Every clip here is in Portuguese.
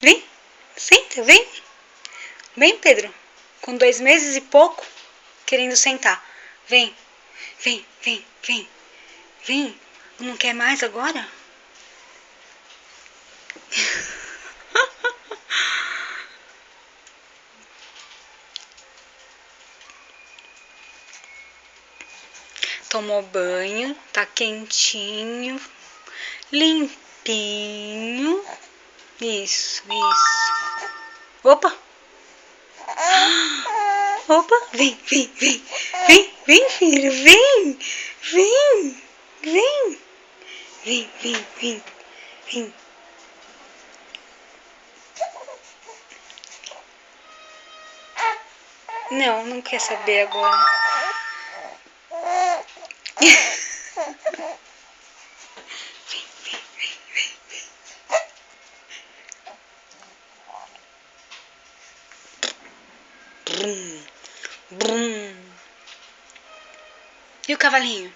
Vem, senta, vem. Vem, Pedro. Com 2 meses e pouco, querendo sentar. Vem, vem, vem, vem. Vem. Não quer mais agora? Tomou banho, tá quentinho, limpinho. Isso, isso. Opa! Opa, vem, vem, vem. Vem, vem, filho, vem. Vem, vem. Vem, vem, vem, vem. Não, não quer saber agora. Brum, brum. E o cavalinho?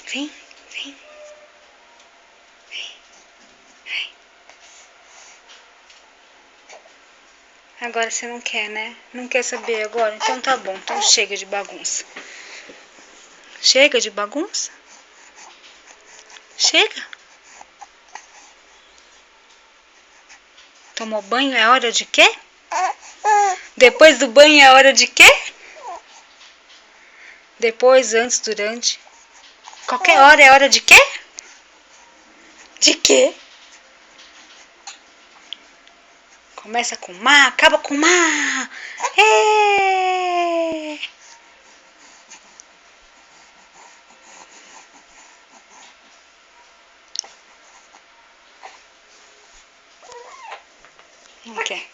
Vem, vem. Vem, vem. Agora você não quer, né? Não quer saber agora? Então tá bom. Então chega de bagunça. Chega de bagunça? Chega. Tomou banho, é hora de quê? Depois do banho é hora de quê? Depois, antes, durante. Qualquer hora é hora de quê? De quê? Começa com má, acaba com má. É. Não quer.